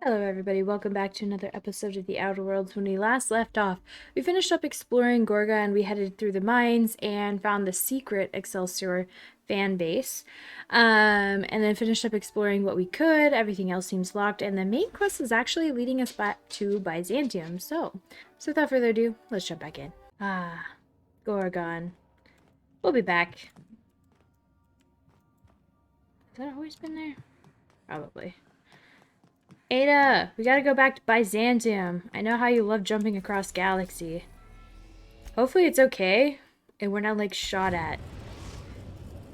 Hello everybody, welcome back to another episode of The Outer Worlds. When we last left off, we finished up exploring Gorga and we headed through the mines and found the secret Excelsior fan base. And then finished up exploring what we could. Everything else seems locked and the main quest is actually leading us back to Byzantium. So without further ado, let's jump back in. Gorgon. We'll be back. Has that always been there? Probably. Ada, we gotta go back to Byzantium. I know how you love jumping across galaxy. Hopefully it's okay and we're not like shot at.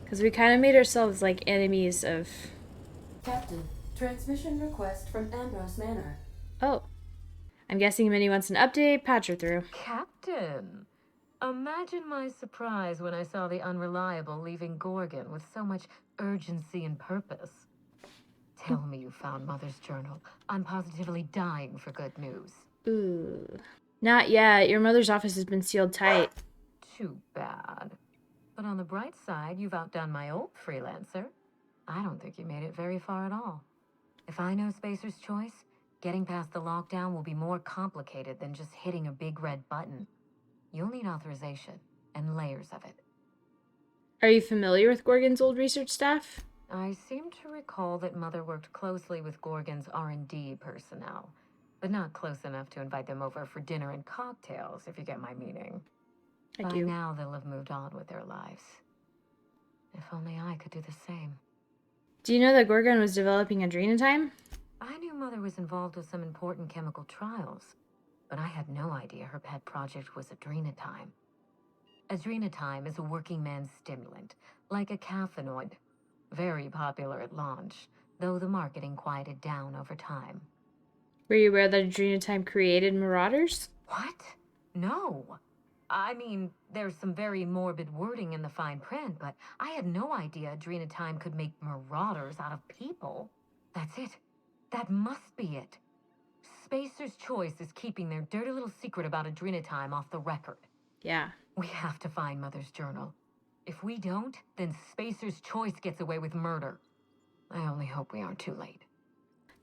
Because we kind of made ourselves like enemies of... Captain, transmission request from Ambrose Manor. Oh. I'm guessing Minnie wants an update. Patch her through. Captain, imagine my surprise when I saw the Unreliable leaving Gorgon with so much urgency and purpose. Tell me you found Mother's journal. I'm positively dying for good news. Ooh. Not yet. Your mother's office has been sealed tight. Too bad. But on the bright side, you've outdone my old freelancer. I don't think you made it very far at all. If I know Spacer's Choice, getting past the lockdown will be more complicated than just hitting a big red button. You'll need authorization, and layers of it. Are you familiar with Gorgon's old research staff? I seem to recall that Mother worked closely with Gorgon's R&D personnel, but not close enough to invite them over for dinner and cocktails, if you get my meaning. I By do. now, they'll have moved on with their lives. If only I could do the same. Do you know that Gorgon was developing adrenatime? I knew Mother was involved with some important chemical trials, but I had no idea her pet project was adrenatime. Adrenatime is a working man's stimulant, like a caffeinoid. Very popular at launch, though the marketing quieted down over time. Were you aware that adrenatime created marauders? What? No. I mean, there's some very morbid wording in the fine print, but I had no idea adrenatime could make marauders out of people. That's it. That must be it. Spacer's Choice is keeping their dirty little secret about adrenatime off the record. Yeah. We have to find Mother's journal. If we don't, then Spacer's Choice gets away with murder. I only hope we aren't too late.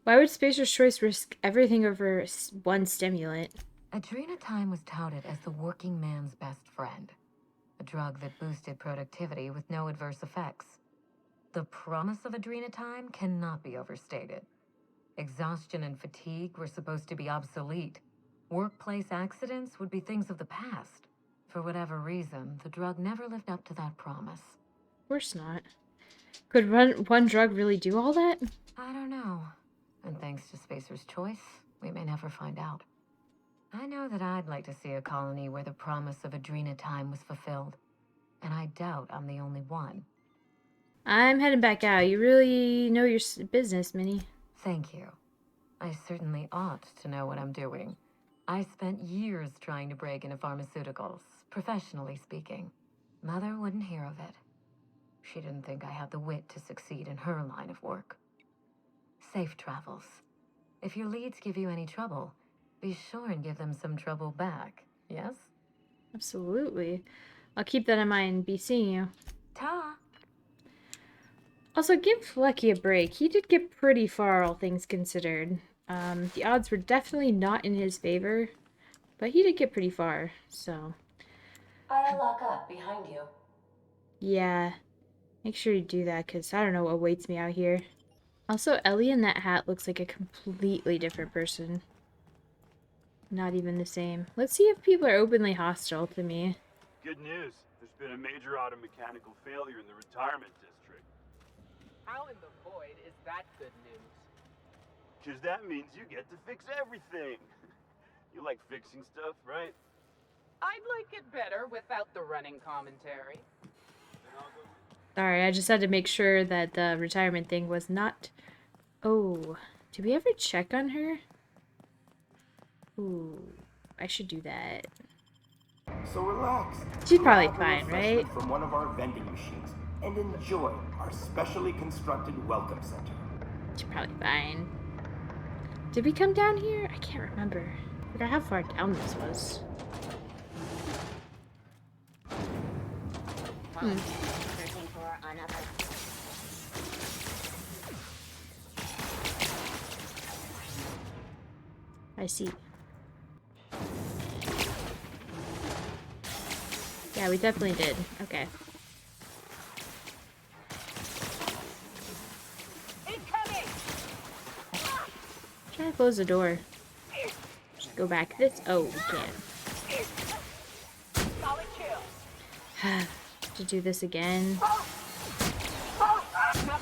Why would Spacer's Choice risk everything over one stimulant? Adrenatime was touted as the working man's best friend. A drug that boosted productivity with no adverse effects. The promise of adrenatime cannot be overstated. Exhaustion and fatigue were supposed to be obsolete. Workplace accidents would be things of the past. For whatever reason, the drug never lived up to that promise. Of course not. Could one drug really do all that? I don't know. And thanks to Spacer's Choice, we may never find out. I know that I'd like to see a colony where the promise of adrenatime was fulfilled. And I doubt I'm the only one. I'm heading back out. You really know your business, Minnie. Thank you. I certainly ought to know what I'm doing. I spent years trying to break into pharmaceuticals, professionally speaking. Mother wouldn't hear of it. She didn't think I had the wit to succeed in her line of work. Safe travels. If your leads give you any trouble, be sure and give them some trouble back, yes? Absolutely. I'll keep that in mind. Be seeing you. Ta! Also, give Lucky a break. He did get pretty far, all things considered. The odds were definitely not in his favor, but he did get pretty far, so... I'll lock up behind you. Yeah. Make sure you do that, because I don't know what awaits me out here. Also, Ellie in that hat looks like a completely different person. Not even the same. Let's see if people are openly hostile to me. Good news. There's been a major auto mechanical failure in the retirement district. How in the void is that good news? Because that means you get to fix everything. You like fixing stuff, right? I'd like it better without the running commentary. Then I'll go. Sorry, I just had to make sure that the retirement thing was not... Oh, did we ever check on her? Ooh, I should do that. So relax. She's probably Grab a fine, right? refreshment from one of our vending machines and enjoy our specially constructed welcome center. She's probably fine. Did we come down here? I can't remember. I forgot how far down this was. Searching for another. I see. Yeah, we definitely did. Okay. Incoming! Try to close the door. Just go back this. Oh, we can't. Solid kill. To do this again. Not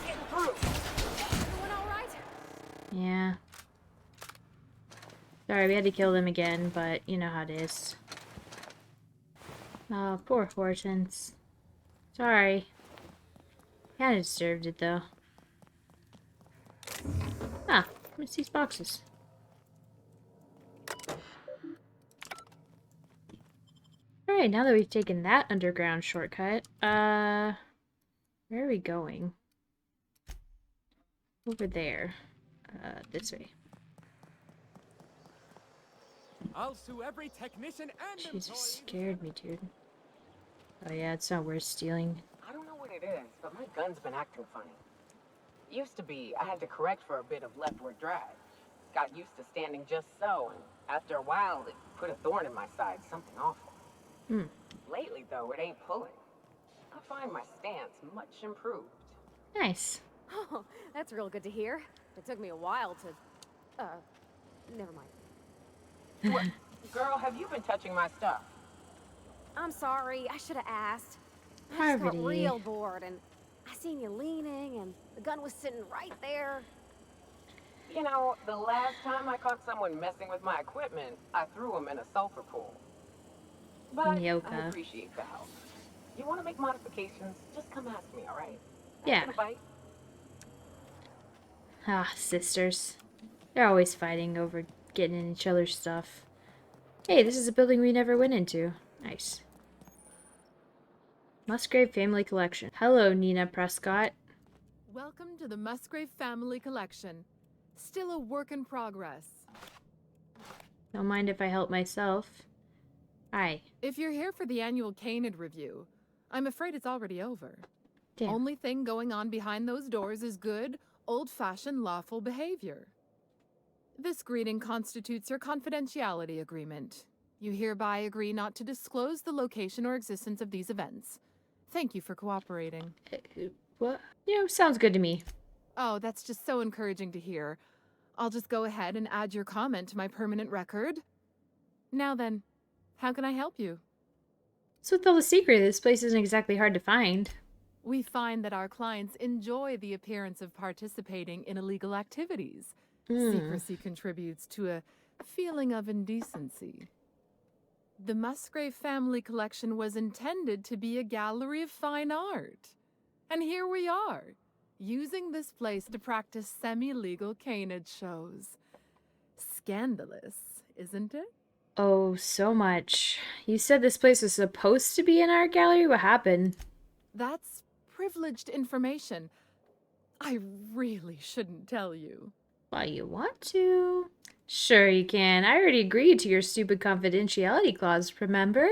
getting through. Everyone all right? Yeah. Sorry, we had to kill them again, but you know how it is. Oh, poor Hortense. Sorry. Kinda deserved it, though. Ah, what's these boxes? Alright, now that we've taken that underground shortcut, where are we going? Over there. This way. I'll sue every technician and Jesus, scared me, dude. Oh yeah, it's not worth stealing. I don't know what it is, but my gun's been acting funny. Used to be, I had to correct for a bit of leftward drag. Got used to standing just so, and after a while, it put a thorn in my side, something awful. Lately, though, it ain't pulling. I find my stance much improved. Nice. Oh, that's real good to hear. It took me a while to... never mind. What? Girl, have you been touching my stuff? I'm sorry, I should have asked. I just Harvey. got real bored, and I seen you leaning, and the gun was sitting right there. You know, the last time I caught someone messing with my equipment, I threw him in a sulfur pool. But I Yoka. appreciate the help. You want to make modifications, just come ask me, all right? Yeah. Gonna bite. Ah, sisters. They're always fighting over getting in each other's stuff. Hey, this is a building we never went into. Nice. Musgrave Family Collection. Hello, Nina Prescott. Welcome to the Musgrave Family Collection. Still a work in progress. Don't mind if I help myself. Hi. If you're here for the annual Canid review, I'm afraid it's already over. Damn. Only thing going on behind those doors is good, old-fashioned lawful behavior. This greeting constitutes your confidentiality agreement. You hereby agree not to disclose the location or existence of these events. Thank you for cooperating. What? You know, sounds good to me. Oh, that's just so encouraging to hear. I'll just go ahead and add your comment to my permanent record. Now then, how can I help you? So with all the secret, this place isn't exactly hard to find. We find that our clients enjoy the appearance of participating in illegal activities. Secrecy contributes to a feeling of indecency. The Musgrave Family Collection was intended to be a gallery of fine art. And here we are, using this place to practice semi-legal Canid shows. Scandalous, isn't it? Oh, so much. You said this place was supposed to be an art gallery? What happened? That's privileged information. I really shouldn't tell you. Well, you want to. Sure you can. I already agreed to your stupid confidentiality clause, remember?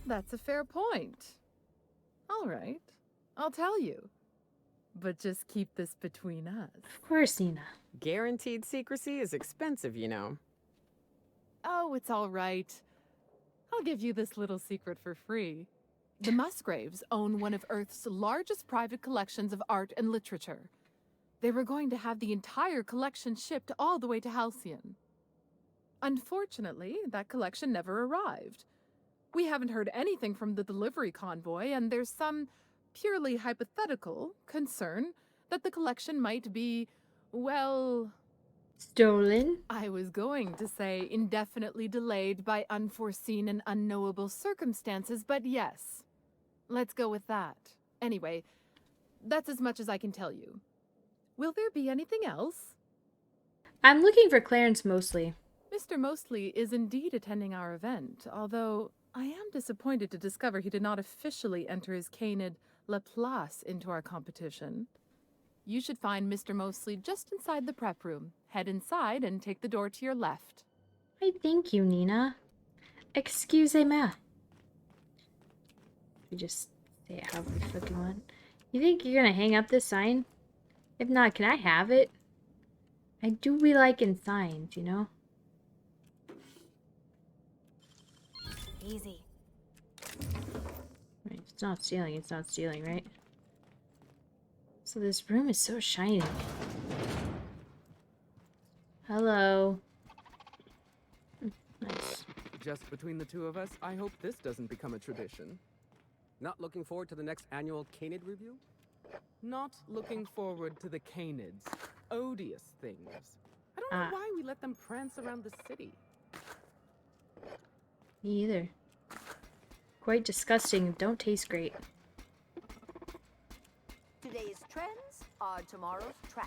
That's a fair point. All right, I'll tell you. But just keep this between us. Of course, Nina. Guaranteed secrecy is expensive, you know. Oh, it's all right. I'll give you this little secret for free. The Musgraves own one of Earth's largest private collections of art and literature. They were going to have the entire collection shipped all the way to Halcyon. Unfortunately, that collection never arrived. We haven't heard anything from the delivery convoy, and there's some purely hypothetical concern that the collection might be, well... Stolen? I was going to say indefinitely delayed by unforeseen and unknowable circumstances, but yes. Let's go with that. Anyway, that's as much as I can tell you. Will there be anything else? I'm looking for Clarence Mosley. Mr. Mosley is indeed attending our event, although I am disappointed to discover he did not officially enter his Canid La Place into our competition. You should find Mr. Mosley just inside the prep room. Head inside and take the door to your left. Why, thank you, Nina. Excusez-moi. You just say it however the fuck you want. You think you're gonna hang up this sign? If not, can I have it? I do be liking signs, you know? Easy. Right, if it's not stealing, it's not stealing, right? So this room is so shiny. Hello. Nice. Just between the two of us, I hope this doesn't become a tradition. Not looking forward to the next annual Canid review? Not looking forward to the Canids. Odious things. I don't know why we let them prance around the city. Me either. Quite disgusting and don't taste great. Today's trends are tomorrow's trash.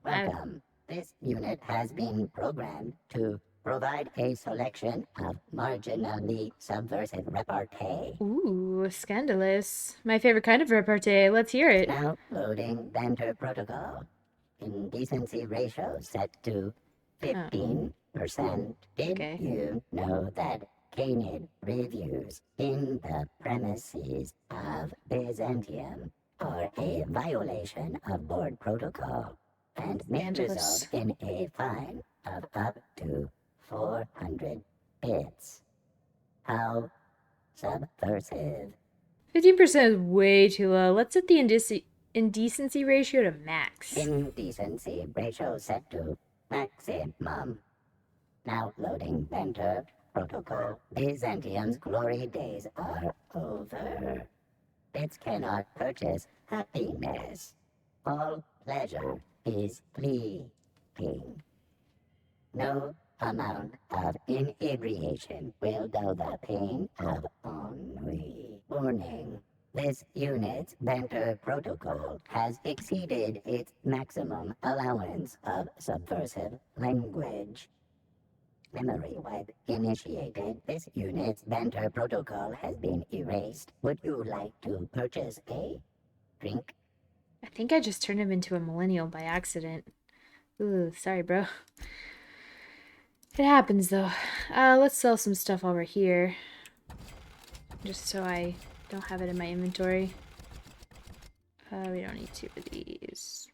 Welcome. This unit has been programmed to provide a selection of marginally subversive repartee. Ooh, scandalous. My favorite kind of repartee. Let's hear it. Now loading banter protocol. Indecency ratio set to 15%. Did you know that Canid reviews in the premises of Byzantium are a violation of board protocol and may result in a fine of up to 400 bits? How subversive. 15% is way too low. Let's set the indecency ratio to max. Indecency ratio set to maximum. Now loading banter protocol. Byzantium's glory days are over. Bits cannot purchase happiness. All pleasure is fleeting. No amount of inebriation will dull the pain of ennui. Warning. This unit's banter protocol has exceeded its maximum allowance of subversive language. Memory wipe initiated. This unit's banter protocol has been erased. Would you like to purchase a drink? I think I just turned him into a millennial by accident. Ooh, sorry, bro. It happens, though. Let's sell some stuff over here. Just so I don't have it in my inventory. We don't need 2 of these.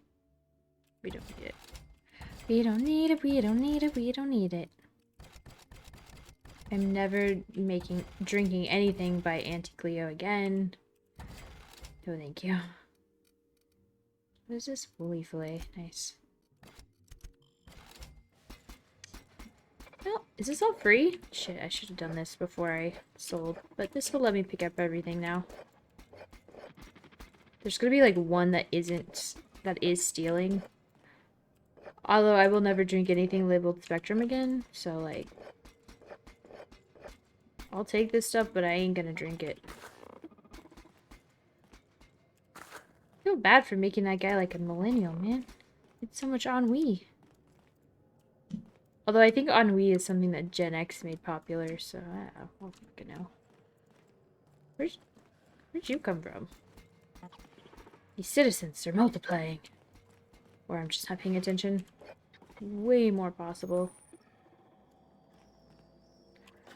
We don't need it. We don't need it, we don't need it, we don't need it. I'm never drinking anything by Auntie Cleo again. No, thank you. What is this? Woolly fillet. Nice. Oh, is this all free? Shit, I should have done this before I sold. But this will let me pick up everything now. There's gonna be like one that is stealing. Although I will never drink anything labeled Spectrum again, so like I'll take this stuff, but I ain't gonna drink it. I feel bad for making that guy like a millennial, man. It's so much ennui. Although I think ennui is something that Gen X made popular, so I don't fucking know. Where'd you come from? These citizens are multiplying. Or I'm just not paying attention. Way more possible.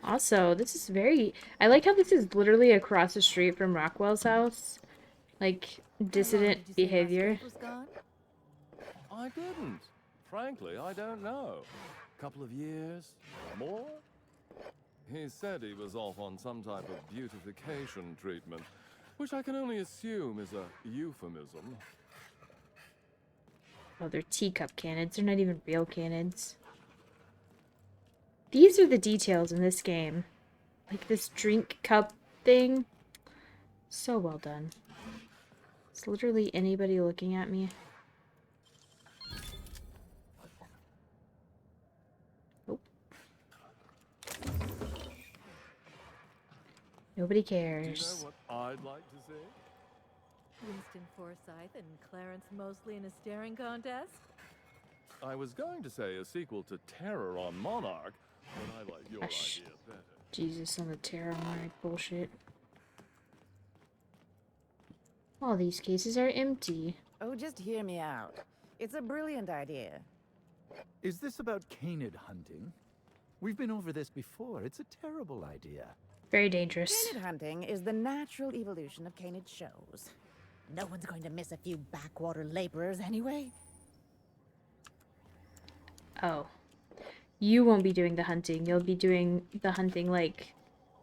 Also, this is very... I like how this is literally across the street from Rockwell's house. Like, dissident behavior. I didn't. Frankly, I don't know. Couple of years? More? He said he was off on some type of beautification treatment, which I can only assume is a euphemism. Oh, they're teacup canids. They're not even real canids. These are the details in this game. Like this drink cup thing. So well done. It's literally anybody looking at me. Nope. Nobody cares. Do you know what I'd like to see? Winston Forsythe and Clarence Mosley in a staring contest? I was going to say a sequel to Terror on Monarch, but I like your idea better. Jesus on the Terror Monarch bullshit. All these cases are empty. Oh, just hear me out. It's a brilliant idea. Is this about Canid hunting? We've been over this before. It's a terrible idea. Very dangerous. Canid hunting is the natural evolution of Canid shows. No one's going to miss a few backwater laborers anyway. Oh. You won't be doing the hunting. You'll be doing the hunting like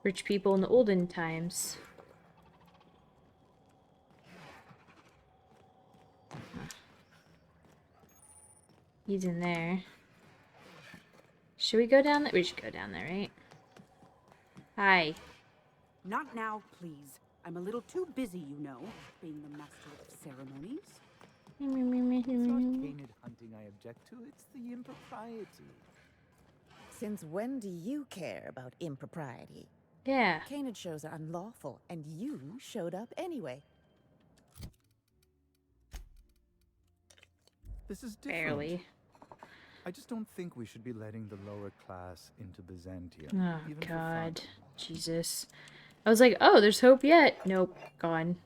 rich people in the olden times. He's in there. Should we go down there? We should go down there, right? Hi. Not now, please. I'm a little too busy, you know, being the master of ceremonies. It's not Canid hunting I object to, it's the impropriety. Since when do you care about impropriety? Yeah. Canid shows are unlawful, and you showed up anyway. This is different. Barely. I just don't think we should be letting the lower class into Byzantium. Oh, even for God. fun. Jesus. I was like, oh, there's hope yet. Nope. Gone.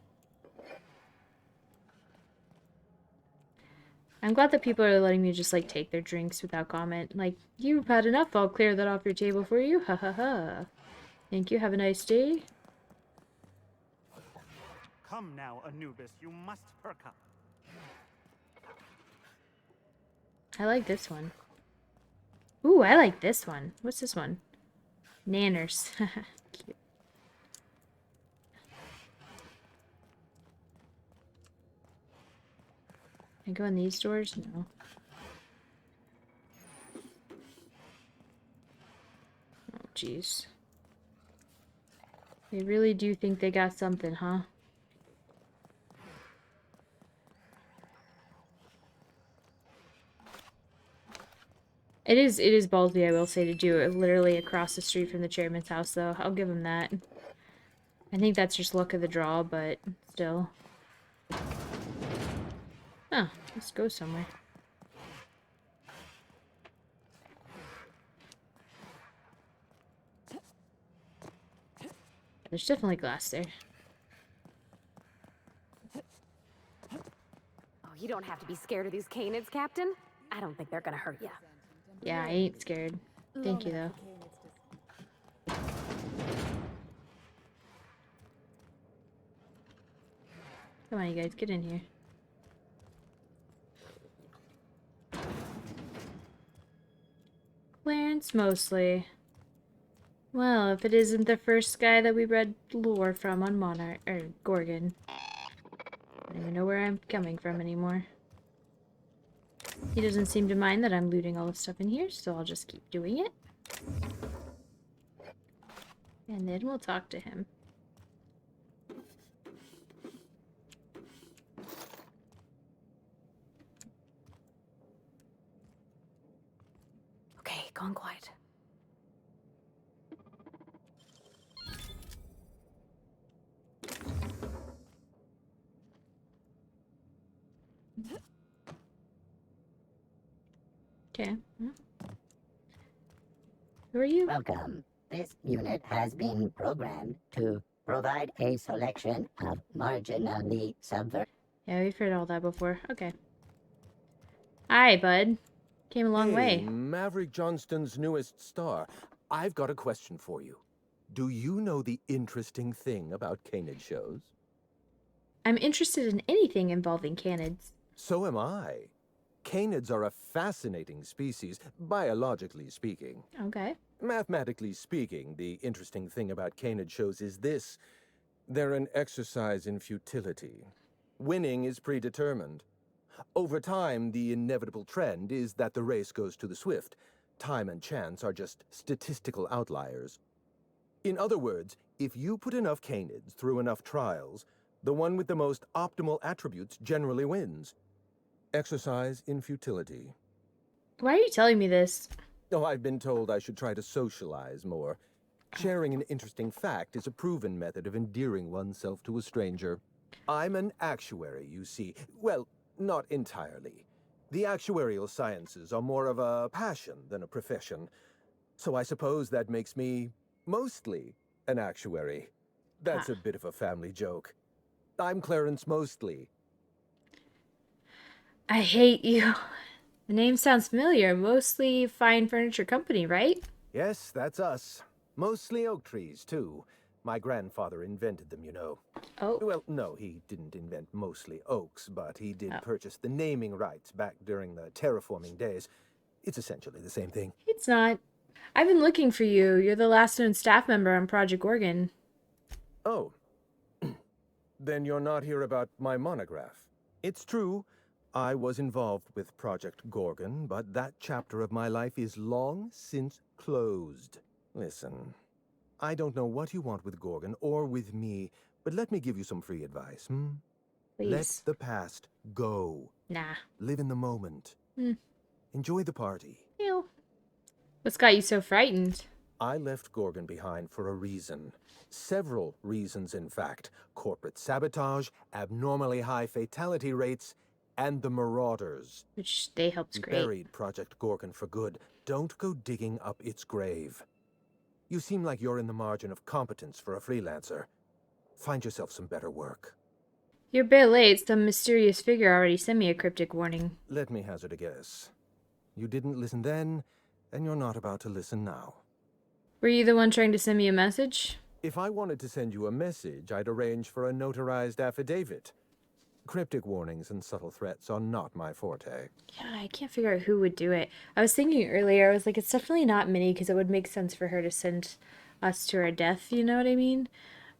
I'm glad that people are letting me just, like, take their drinks without comment. Like, you've had enough. I'll clear that off your table for you. Ha ha ha. Thank you. Have a nice day. Come now, Anubis. You must perk up. I like this one. Ooh, I like this one. What's this one? Nanners. Cute. Can I go in these doors? No. Oh, jeez. They really do think they got something, huh? It is ballsy, I will say, to do it literally across the street from the chairman's house, though. I'll give him that. I think that's just luck of the draw, but still. Huh, let's go somewhere. There's definitely glass there. Oh, you don't have to be scared of these Canids, Captain. I don't think they're gonna hurt you. Yeah, I ain't scared. Thank you, though. Come on, you guys, get in here. Clarence Mosley. Well, if it isn't the first guy that we read lore from on Monarch or Gorgon. I don't even know where I'm coming from anymore. He doesn't seem to mind that I'm looting all the stuff in here, so I'll just keep doing it. And then we'll talk to him. Okay, gone quiet. Okay. Who are you? Welcome. This unit has been programmed to provide a selection of marginally subversive. Yeah, we've heard all that before. Okay. Hi, bud. Came a long way. Maverick Johnston's newest star. I've got a question for you. Do you know the interesting thing about Canid shows? I'm interested in anything involving canids. So am I. Canids are a fascinating species, biologically speaking. Okay. Mathematically speaking, the interesting thing about Canid shows is this. They're an exercise in futility. Winning is predetermined. Over time, the inevitable trend is that the race goes to the swift. Time and chance are just statistical outliers. In other words, if you put enough Canids through enough trials, the one with the most optimal attributes generally wins. Exercise in futility. Why are you telling me this? Oh, I've been told I should try to socialize more. Sharing an interesting fact is a proven method of endearing oneself to a stranger. I'm an actuary, you see. Well, not entirely. The actuarial sciences are more of a passion than a profession. So I suppose that makes me mostly an actuary. That's a bit of a family joke. I'm Clarence Mostly. I hate you. The name sounds familiar. Mostly Fine Furniture Company, right? Yes, that's us. Mostly oak trees, too. My grandfather invented them, you know. Oh. Well, no, he didn't invent mostly oaks, but he did purchase the naming rights back during the terraforming days. It's essentially the same thing. It's not. I've been looking for you. You're the last known staff member on Project Gorgon. Oh. Then you're not here about my monograph. It's true, I was involved with Project Gorgon, but that chapter of my life is long since closed. Listen, I don't know what you want with Gorgon or with me, but let me give you some free advice, Please. Let the past go. Nah. Live in the moment. Enjoy the party. Ew. What's got you so frightened? I left Gorgon behind for a reason. Several reasons, in fact. Corporate sabotage, abnormally high fatality rates, and the Marauders. Which they helped We create. buried Project Gorgon for good. Don't go digging up its grave. You seem like you're in the margin of competence for a freelancer. Find yourself some better work. You're a bit late. Some mysterious figure already sent me a cryptic warning. Let me hazard a guess. You didn't listen then, and you're not about to listen now. Were you the one trying to send me a message? If I wanted to send you a message, I'd arrange for a notarized affidavit. Cryptic warnings and subtle threats are not my forte. Yeah, I can't figure out who would do it. I was thinking earlier, I was like, it's definitely not Minnie, because it would make sense for her to send us to our death, you know what I mean?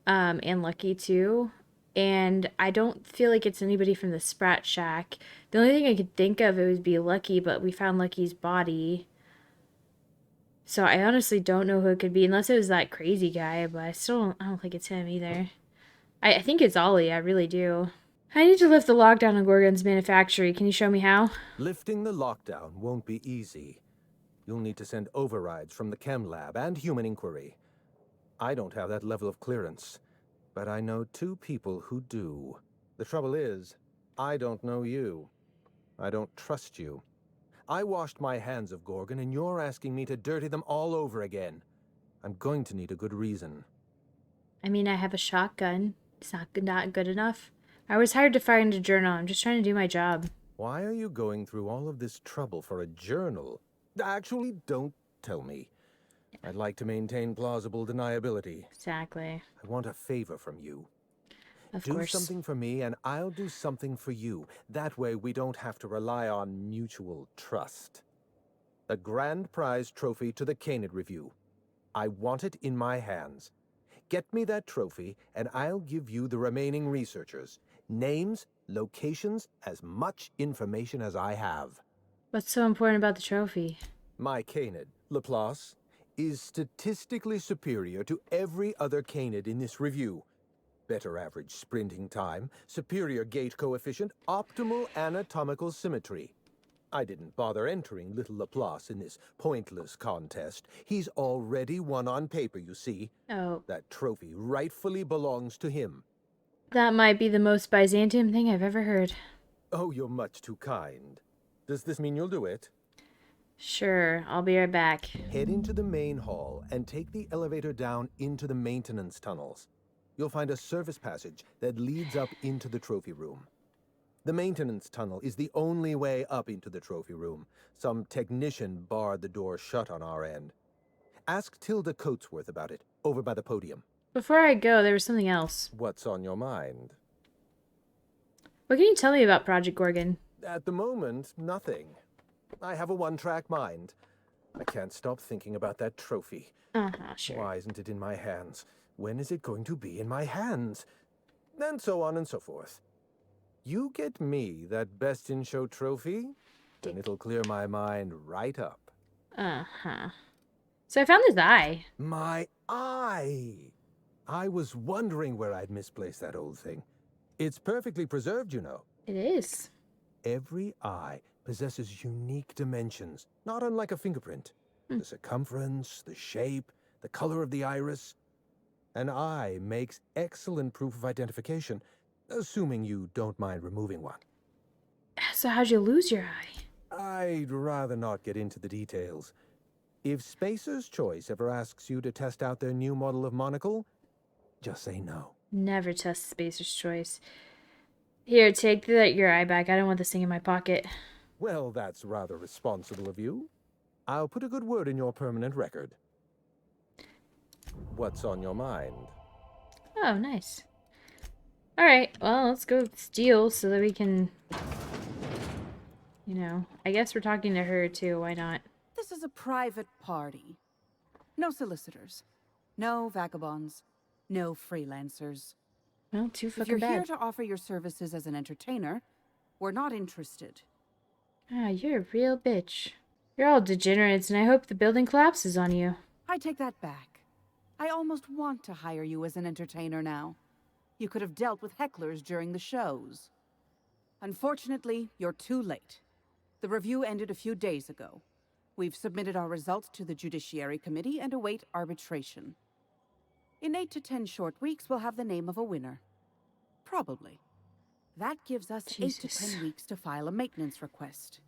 And Lucky, too. And I don't feel like it's anybody from the Sprat Shack. The only thing I could think of, it would be Lucky, but we found Lucky's body. So I honestly don't know who it could be, unless it was that crazy guy, but I don't think it's him either. I think it's Ollie, I really do. I need to lift the lockdown on Gorgon's manufactory. Can you show me how? Lifting the lockdown won't be easy. You'll need to send overrides from the Chem Lab and Human Inquiry. I don't have that level of clearance, but I know two people who do. The trouble is, I don't know you. I don't trust you. I washed my hands of Gorgon, and you're asking me to dirty them all over again. I'm going to need a good reason. I mean, I have a shotgun. It's not good enough. I was hired to find a journal. I'm just trying to do my job. Why are you going through all of this trouble for a journal? Actually, don't tell me. I'd like to maintain plausible deniability. Exactly. I want a favor from you. Of Do course. something for me, and I'll do something for you. That way, we don't have to rely on mutual trust. A grand prize trophy to the Canid Review. I want it in my hands. Get me that trophy, and I'll give you the remaining researchers. Names, locations, as much information as I have. What's so important about the trophy? My Canid, Laplace, is statistically superior to every other Canid in this review. Better average sprinting time, superior gait coefficient, optimal anatomical symmetry. I didn't bother entering little Laplace in this pointless contest. He's already won on paper, you see. Oh. That trophy rightfully belongs to him. That might be the most Byzantium thing I've ever heard. Oh, you're much too kind. Does this mean you'll do it? Sure, I'll be right back. Head into the main hall and take the elevator down into the maintenance tunnels. You'll find a service passage that leads up into the trophy room. The maintenance tunnel is the only way up into the trophy room. Some technician barred the door shut on our end. Ask Tilda Coatsworth about it, over by the podium. Before I go, there was something else. What's on your mind? What can you tell me about Project Gorgon? At the moment, nothing. I have a one-track mind. I can't stop thinking about that trophy. Sure. Why isn't it in my hands? When is it going to be in my hands? And so on and so forth. You get me that Best in Show trophy, and it'll clear my mind right up. So I found this eye. My eye! I was wondering where I'd misplaced that old thing. It's perfectly preserved, you know. It is. Every eye possesses unique dimensions, not unlike a fingerprint. The circumference, the shape, the color of the iris. An eye makes excellent proof of identification, assuming you don't mind removing one. So how'd you lose your eye? I'd rather not get into the details. If Spacer's Choice ever asks you to test out their new model of monocle, just say no. Never test Spacer's Choice. Here, take your eye back. I don't want this thing in my pocket. Well, that's rather responsible of you. I'll put a good word in your permanent record. What's on your mind? Oh, nice. Alright, well, let's go steal so that we can, you know, I guess we're talking to her too. Why not? This is a private party. No solicitors. No vagabonds. No freelancers. Well, too If fucking you're here bad. to offer your services as an entertainer, we're not interested. Ah, you're a real bitch. You're all degenerates, and I hope the building collapses on you. I take that back. I almost want to hire you as an entertainer now. You could have dealt with hecklers during the shows. Unfortunately, you're too late. The review ended a few days ago. We've submitted our results to the Judiciary Committee and await arbitration. In 8 to 10 short weeks, we'll have the name of a winner. Probably. That gives us 8 to 10 weeks to file a maintenance request.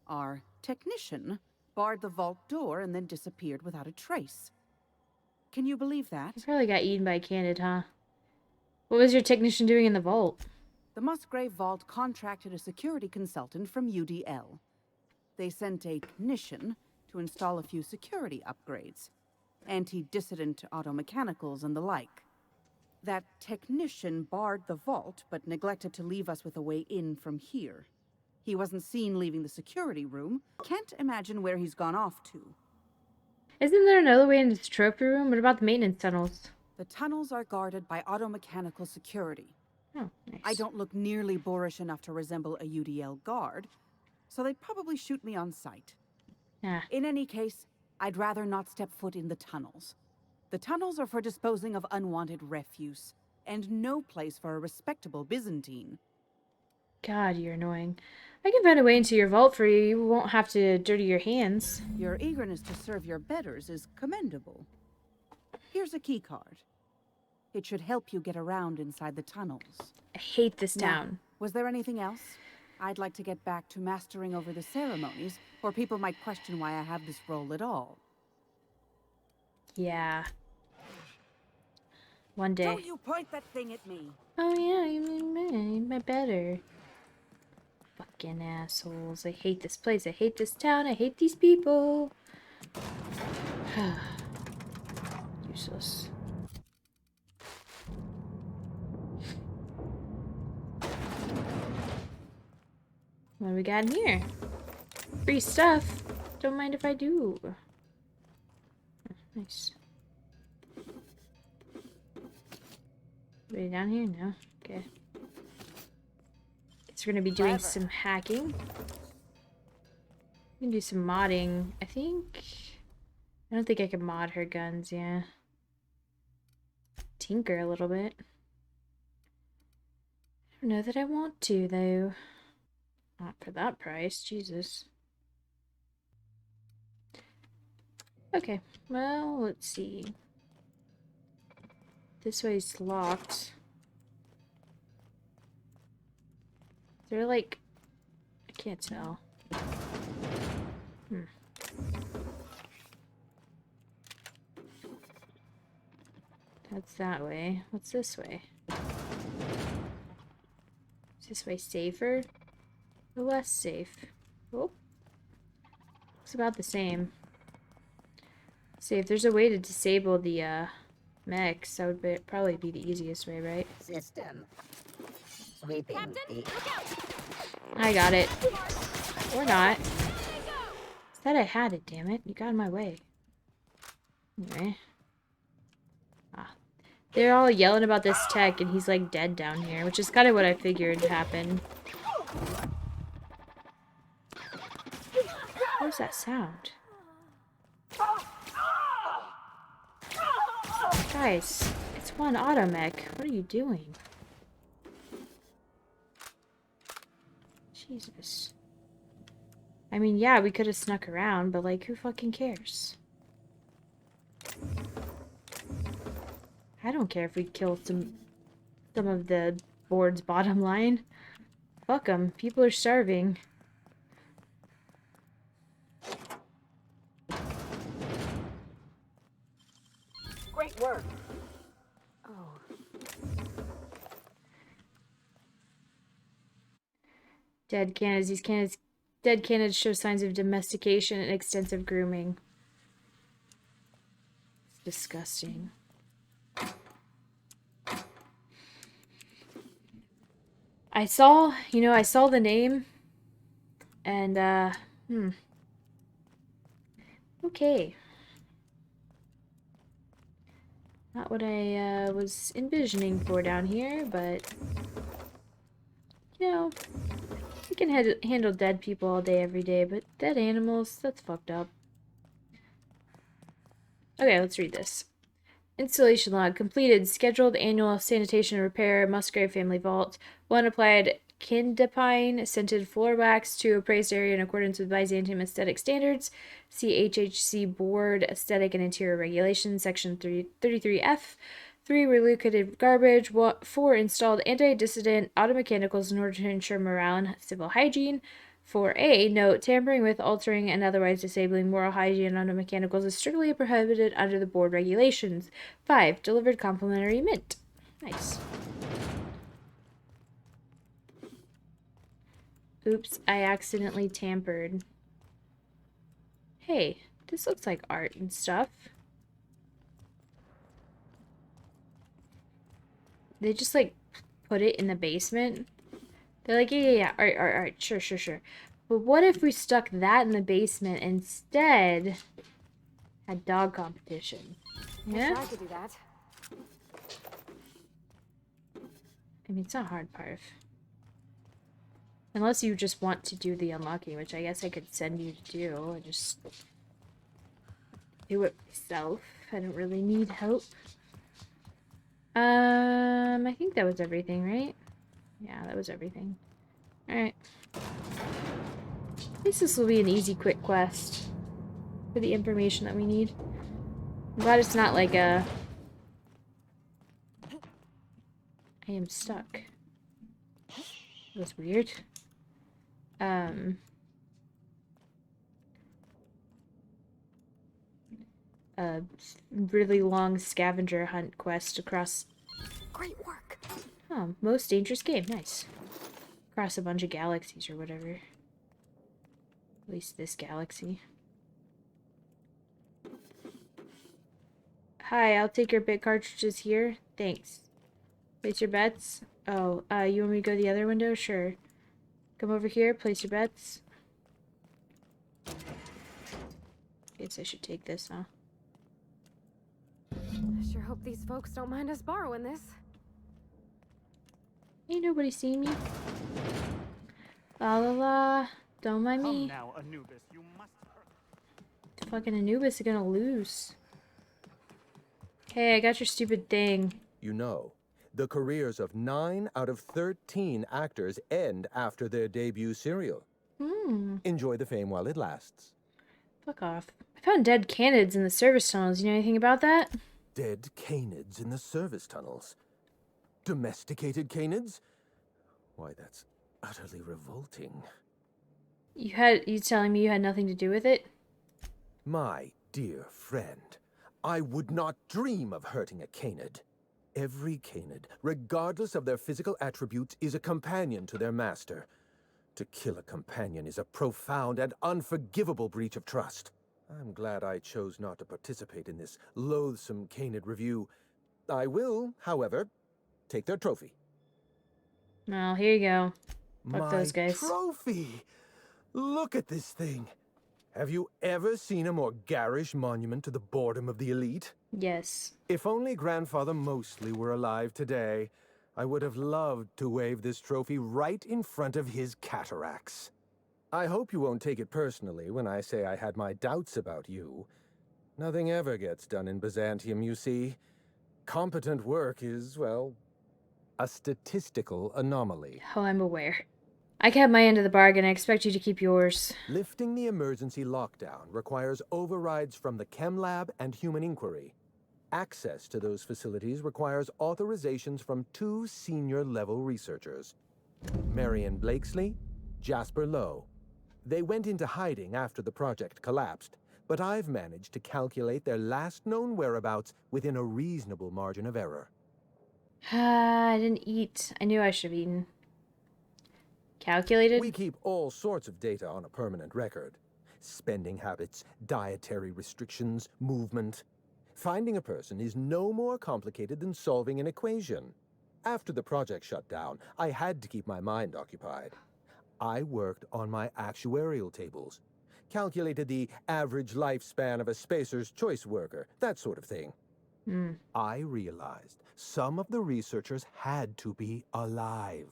Our technician barred the vault door and then disappeared without a trace. Can you believe that? You probably got eaten by Canid, huh? What was your technician doing in the vault? The Musgrave Vault contracted a security consultant from UDL. They sent a technician to install a few security upgrades, anti-dissident automechanicals and the like. That technician barred the vault, but neglected to leave us with a way in from here. He wasn't seen leaving the security room. Can't imagine where he's gone off to. Isn't there another way into this trophy room? What about the maintenance tunnels? The tunnels are guarded by automechanical security. Oh, nice. I don't look nearly boorish enough to resemble a UDL guard, so they'd probably shoot me on sight. Yeah. In any case, I'd rather not step foot in the tunnels. The tunnels are for disposing of unwanted refuse, and no place for a respectable Byzantine. God, you're annoying. I can find a way into your vault for you. You won't have to dirty your hands. Your eagerness to serve your betters is commendable. Here's a key card. It should help you get around inside the tunnels. I hate this Now, town. was there anything else? I'd like to get back to mastering over the ceremonies, or people might question why I have this role at all. Yeah. One day. Don't you point that thing at me. Oh yeah, you mean my better. Fucking assholes. I hate this place. I hate this town. I hate these people. Useless. What do we got in here? Free stuff. Don't mind if I do. Nice. Anybody down here? No? Okay. Guess we're gonna be doing some hacking. We can do some modding, I think. I don't think I can mod her guns, yeah. Tinker a little bit. I don't know that I want to, though. Not for that price, Jesus. Okay, well, let's see. This way's locked. Is there like... I can't tell. That's that way. What's this way? Is this way safer? Or less safe? Oh. Looks about the same. See, if there's a way to disable the, mechs, that would probably be the easiest way, right? System. Sweeping the... I got it. Or not. Said I had it, damn it. You got in my way. Anyway. Ah. They're all yelling about this tech, and he's like dead down here, which is kind of what I figured happened. What was that sound? Guys, it's one automech. What are you doing? Jesus. I mean, yeah, we could have snuck around, but like, who fucking cares? I don't care if we kill some of the board's bottom line. Fuck them. People are starving. Great work. Dead canids. Dead canids show signs of domestication and extensive grooming. It's disgusting. I saw the name, And, okay. Not what I, was envisioning for down here, but, you know, we can handle dead people all day, every day, but dead animals, that's fucked up. Okay, let's read this. Installation log completed. Scheduled annual sanitation and repair. Musgrave family vault. 1 applied kindapine scented floor wax to appraised area in accordance with Byzantium aesthetic standards. See HHC board aesthetic and interior regulations section 33F. 3 relocated garbage. 4 installed anti-dissident automechanicals in order to ensure morale and civil hygiene. 4A, note, tampering with, altering, and otherwise disabling moral hygiene on mechanicals is strictly prohibited under the board regulations. 5, delivered complimentary mint. Nice. Oops, I accidentally tampered. Hey, this looks like art and stuff. They just, like, put it in the basement. They're like, yeah, art, sure. But what if we stuck that in the basement instead? Had dog competition. Yeah? I could do that. I mean, it's not hard, Parv. Unless you just want to do the unlocking, which I guess I could send you to do. I just do it myself. I don't really need help. I think that was everything, right? Yeah, that was everything. Alright. At least this will be an easy, quick quest for the information that we need. I'm glad it's not like a... I am stuck. That was weird. A really long scavenger hunt quest across... Great work. Oh, most dangerous game. Nice. Across a bunch of galaxies or whatever. At least this galaxy. Hi, I'll take your bit cartridges here. Thanks. Place your bets. Oh, you want me to go the other window? Sure. Come over here, place your bets. Guess I should take this, huh? I sure hope these folks don't mind us borrowing this. Ain't nobody seen me. La la la. Don't mind Come me. now, Anubis. You must. Fucking Anubis is gonna lose. Hey, I got your stupid thing. You know, the careers of 9 out of 13 actors end after their debut serial. Enjoy the fame while it lasts. Fuck off. I found dead canids in the service tunnels. You know anything about that? Dead canids in the service tunnels. Domesticated canids? Why, that's utterly revolting. You telling me you had nothing to do with it? My dear friend, I would not dream of hurting a canid. Every canid, regardless of their physical attributes, is a companion to their master. To kill a companion is a profound and unforgivable breach of trust. I'm glad I chose not to participate in this loathsome canid review. I will, however, take their trophy. Well, here you go. Fuck those My guys. trophy! Look at this thing. Have you ever seen a more garish monument to the boredom of the elite? Yes. If only Grandfather Mostly were alive today, I would have loved to wave this trophy right in front of his cataracts. I hope you won't take it personally when I say I had my doubts about you. Nothing ever gets done in Byzantium, you see. Competent work is, well, a statistical anomaly. Oh, I'm aware. I kept my end of the bargain. I expect you to keep yours. Lifting the emergency lockdown requires overrides from the Chem Lab and Human Inquiry. Access to those facilities requires authorizations from 2 senior-level researchers, Marion Blakesley, Jasper Lowe. They went into hiding after the project collapsed, but I've managed to calculate their last known whereabouts within a reasonable margin of error. I didn't eat. I knew I should have eaten. Calculated? We keep all sorts of data on a permanent record. Spending habits, dietary restrictions, movement. Finding a person is no more complicated than solving an equation. After the project shut down, I had to keep my mind occupied. I worked on my actuarial tables, calculated the average lifespan of a Spacer's Choice worker, that sort of thing. I realized some of the researchers had to be alive.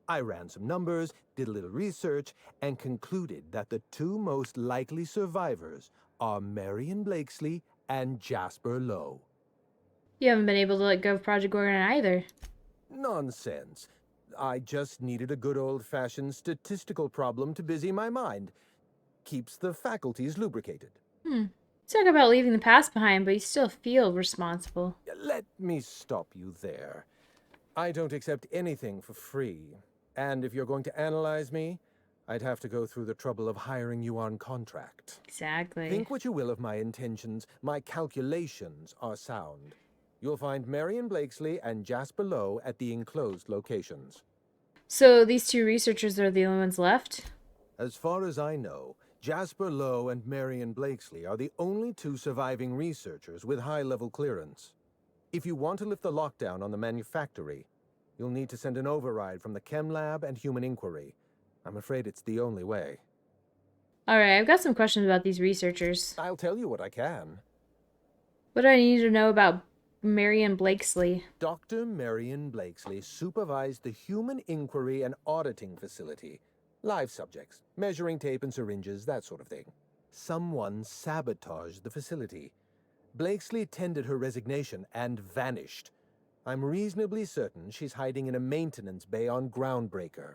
I ran some numbers, did a little research, and concluded that the two most likely survivors are Marion Blakesley and Jasper Lowe. You haven't been able to let go of Project Gorgon either. Nonsense. I just needed a good old-fashioned statistical problem to busy my mind. Keeps the faculties lubricated. Talk about leaving the past behind, but you still feel responsible. Let me stop you there. I don't accept anything for free. And if you're going to analyze me, I'd have to go through the trouble of hiring you on contract. Exactly. Think what you will of my intentions. My calculations are sound. You'll find Marion Blakesley and Jasper Lowe at the enclosed locations. So these two researchers are the only ones left? As far as I know, Jasper Lowe and Marion Blakesley are the only two surviving researchers with high-level clearance. If you want to lift the lockdown on the manufactory, you'll need to send an override from the Chem Lab and Human Inquiry. I'm afraid it's the only way. Alright, I've got some questions about these researchers. I'll tell you what I can. What do I need to know about Marion Blakesley? Dr. Marion Blakesley supervised the Human Inquiry and Auditing Facility. Live subjects, measuring tape and syringes, that sort of thing. Someone sabotaged the facility. Blakesley tendered her resignation and vanished. I'm reasonably certain she's hiding in a maintenance bay on Groundbreaker.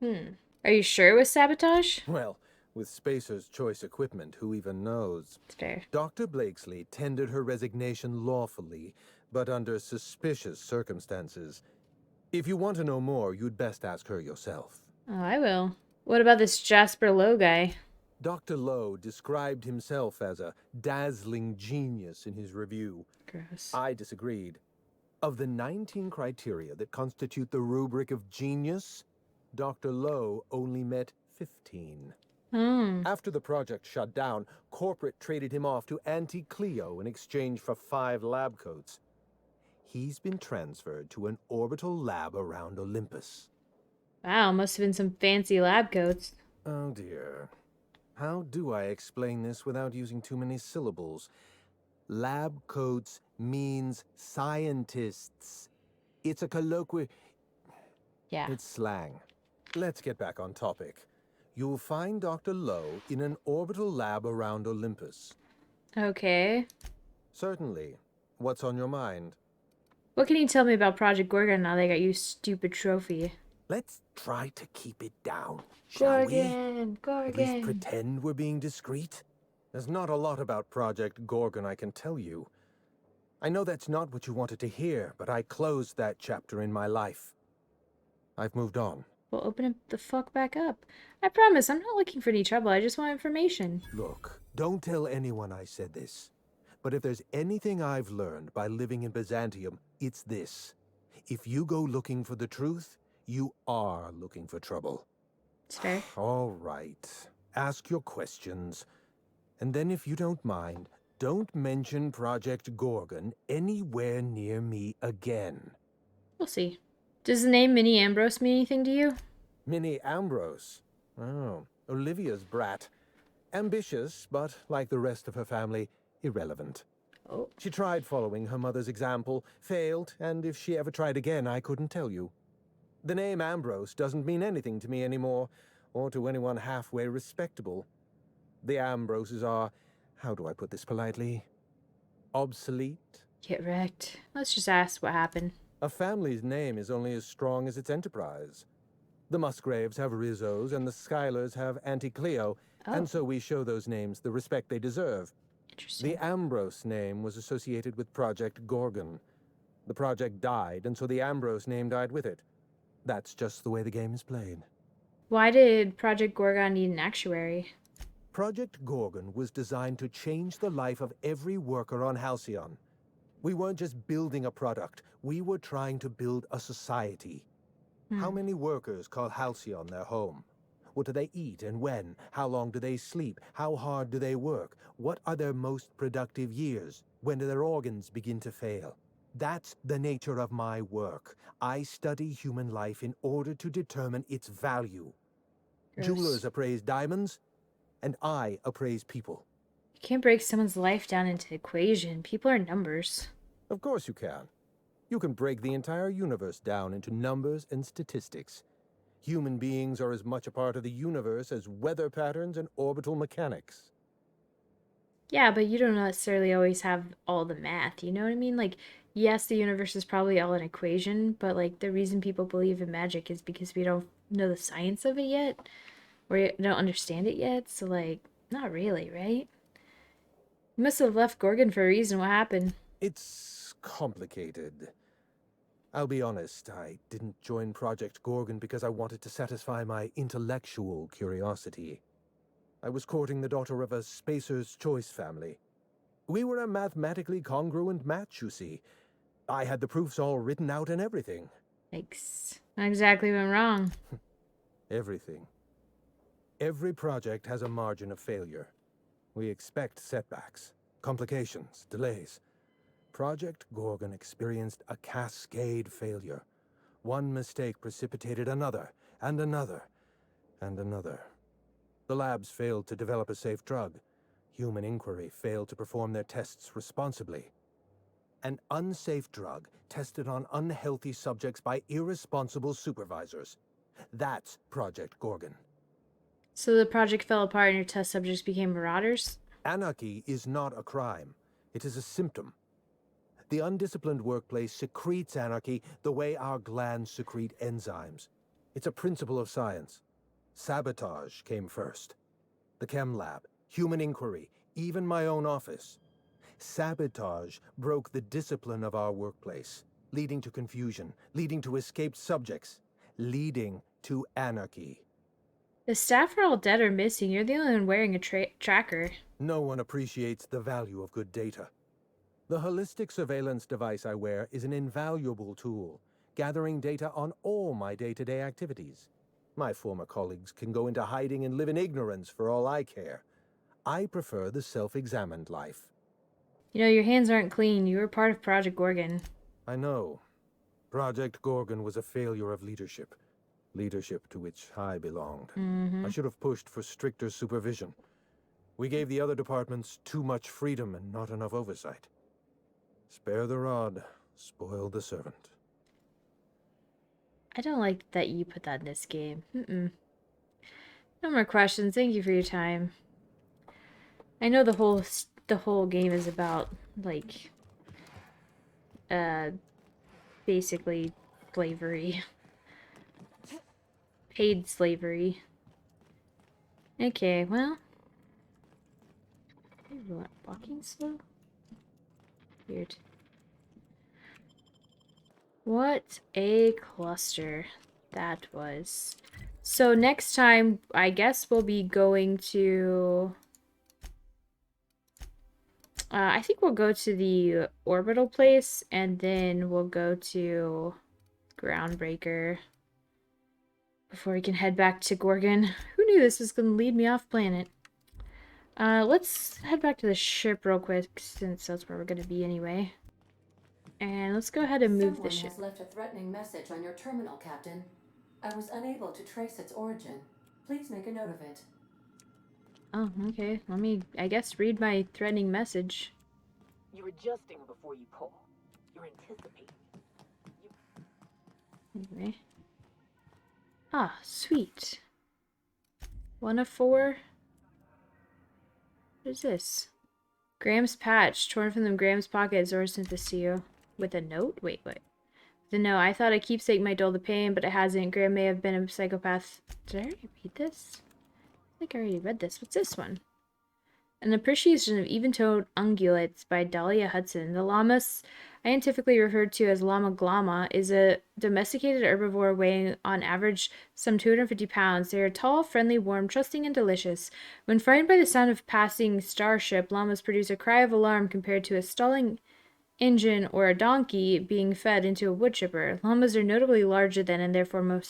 Are you sure it was sabotage? Well, with Spacer's Choice equipment, who even knows? It's fair. Dr. Blakesley tendered her resignation lawfully, but under suspicious circumstances. If you want to know more, you'd best ask her yourself. Oh, I will. What about this Jasper Lowe guy? Dr. Lowe described himself as a dazzling genius in his review. Gross. I disagreed. Of the 19 criteria that constitute the rubric of genius, Dr. Lowe only met 15. After the project shut down, corporate traded him off to Auntie Cleo in exchange for 5 lab coats. He's been transferred to an orbital lab around Olympus. Wow, must have been some fancy lab coats. Oh dear. How do I explain this without using too many syllables? Lab coats means scientists. It's a colloquial... Yeah. It's slang. Let's get back on topic. You'll find Dr. Lowe in an orbital lab around Olympus. Okay. Certainly. What's on your mind? What can you tell me about Project Gorgon now they got you stupid trophy? Let's try to keep it down, shall we? At least pretend we're being discreet. There's not a lot about Project Gorgon I can tell you. I know that's not what you wanted to hear, but I closed that chapter in my life. I've moved on. Well, open it the fuck back up. I promise, I'm not looking for any trouble. I just want information. Look, don't tell anyone I said this. But if there's anything I've learned by living in Byzantium, it's this. If you go looking for the truth, you are looking for trouble. It's fair. All right. Ask your questions. And then if you don't mind, don't mention Project Gorgon anywhere near me again. We'll see. Does the name Minnie Ambrose mean anything to you? Minnie Ambrose? Oh, Olivia's brat. Ambitious, but like the rest of her family, irrelevant. Oh. She tried following her mother's example, failed, and if she ever tried again, I couldn't tell you. The name Ambrose doesn't mean anything to me anymore, or to anyone halfway respectable. The Ambroses are, how do I put this politely, obsolete? Get wrecked. Let's just ask what happened. A family's name is only as strong as its enterprise. The Musgraves have Rizzos, and the Schylers have Auntie Cleo, and so we show those names the respect they deserve. Interesting. The Ambrose name was associated with Project Gorgon. The project died, and so the Ambrose name died with it. That's just the way the game is played. Why did Project Gorgon need an actuary? Project Gorgon was designed to change the life of every worker on Halcyon. We weren't just building a product, we were trying to build a society. How many workers call Halcyon their home? What do they eat and when? How long do they sleep? How hard do they work? What are their most productive years? When do their organs begin to fail? That's the nature of my work. I study human life in order to determine its value. Gross. Jewelers appraise diamonds, and I appraise people. You can't break someone's life down into equation. People are numbers. Of course you can. You can break the entire universe down into numbers and statistics. Human beings are as much a part of the universe as weather patterns and orbital mechanics. Yeah, but you don't necessarily always have all the math, you know what I mean? Like, yes, the universe is probably all an equation, but like the reason people believe in magic is because we don't know the science of it yet, or don't understand it yet, so like, not really, right? You must have left Gorgon for a reason. What happened? It's complicated. I'll be honest, I didn't join Project Gorgon because I wanted to satisfy my intellectual curiosity. I was courting the daughter of a Spacer's Choice family. We were a mathematically congruent match, you see. I had the proofs all written out and everything. Yikes. Not exactly went wrong. Everything. Every project has a margin of failure. We expect setbacks, complications, delays. Project Gorgon experienced a cascade failure. One mistake precipitated another, and another, and another. The labs failed to develop a safe drug. Human Inquiry failed to perform their tests responsibly. An unsafe drug tested on unhealthy subjects by irresponsible supervisors. That's Project Gorgon. So the project fell apart and your test subjects became marauders? Anarchy is not a crime. It is a symptom. The undisciplined workplace secretes anarchy the way our glands secrete enzymes. It's a principle of science. Sabotage came first. The chem lab, Human Inquiry, even my own office. Sabotage broke the discipline of our workplace, leading to confusion, leading to escaped subjects, leading to anarchy. The staff are all dead or missing. You're the only one wearing a tracker. No one appreciates the value of good data. The holistic surveillance device I wear is an invaluable tool, gathering data on all my day-to-day activities. My former colleagues can go into hiding and live in ignorance for all I care. I prefer the self-examined life. You know, your hands aren't clean. You were part of Project Gorgon. I know. Project Gorgon was a failure of leadership. Leadership to which I belonged. I should have pushed for stricter supervision. We gave the other departments too much freedom and not enough oversight. Spare the rod, spoil the servant. I don't like that you put that in this game. No more questions. Thank you for your time. I know the whole game is about like basically slavery. Paid slavery. Okay, well. What, walking slow? Weird. What a cluster that was. So next time, I guess we'll be going to... I think we'll go to the orbital place, and then we'll go to Groundbreaker before we can head back to Gorgon. Who knew this was going to lead me off planet? Let's head back to the ship real quick, since that's where we're going to be anyway. And let's go ahead and move the ship. Someone has left a threatening message on your terminal, Captain. I was unable to trace its origin. Please make a note of it. Oh, okay. Let me, I guess, read my threatening message. You're adjusting before you pull. You're anticipating. Anyway. Ah, sweet. 1 of 4. What is this? Graham's patch, torn from the Graham's pocket. Zora sent this to you. With a note? Wait. The note. I thought a keepsake might dull the pain, but it hasn't. Graham may have been a psychopath. Did I already read this? I think I already read this. What's this one? An appreciation of even-toed ungulates by Dahlia Hudson. The llama, scientifically referred to as llama glama, is a domesticated herbivore weighing on average some 250 pounds. They are tall, friendly, warm, trusting, and delicious. When frightened by the sound of passing starship, llamas produce a cry of alarm compared to a stalling engine or a donkey being fed into a wood chipper. Llamas are notably larger than and therefore more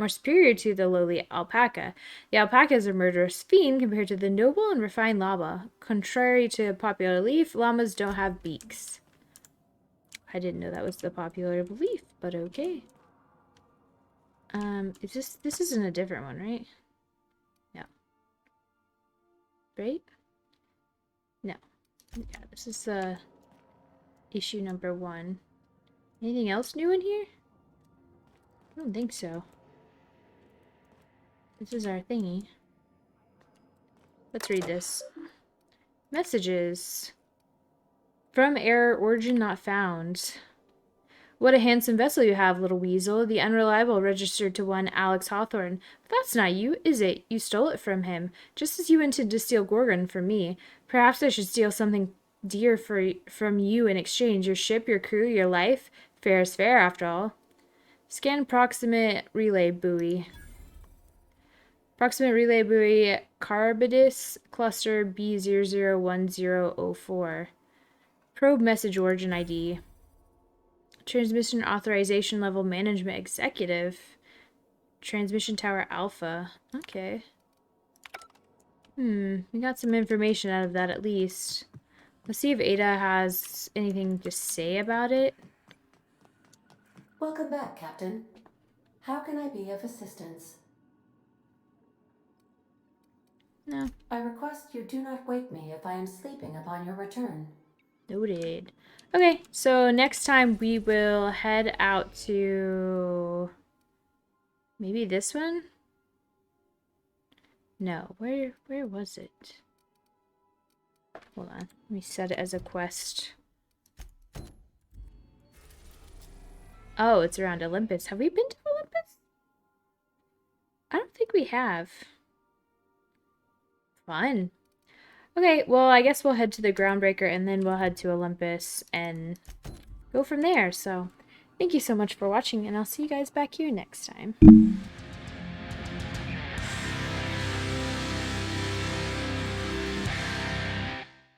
superior to the lowly alpaca. The alpaca is a murderous fiend compared to the noble and refined llama. Contrary to popular belief, llamas don't have beaks. I didn't know that was the popular belief, but okay. This isn't a different one, right? right? No. Yeah, this is issue number 1. Anything else new in here? I don't think so. This is our thingy. Let's read this. Messages. From error, origin not found. What a handsome vessel you have, little weasel. The unreliable registered to one Alex Hawthorne. But that's not you, is it? You stole it from him, just as you intended to steal Gorgon from me. Perhaps I should steal something dear from you in exchange. Your ship, your crew, your life. Fair is fair, after all. Scan proximate relay buoy. Proximate relay buoy Carbidus cluster B001004. Probe message origin ID. Transmission authorization level management executive. Transmission tower alpha. Okay. We got some information out of that at least. Let's see if Ada has anything to say about it. Welcome back, Captain. How can I be of assistance? No. I request you do not wake me if I am sleeping upon your return. Noted. Okay, so next time we will head out to maybe this one? No, where was it? Hold on, let me set it as a quest. Oh, it's around Olympus. Have we been to Olympus? I don't think we have. Fun. Okay, well, I guess we'll head to the Groundbreaker and then we'll head to Olympus and go from there. So, thank you so much for watching, and I'll see you guys back here next time.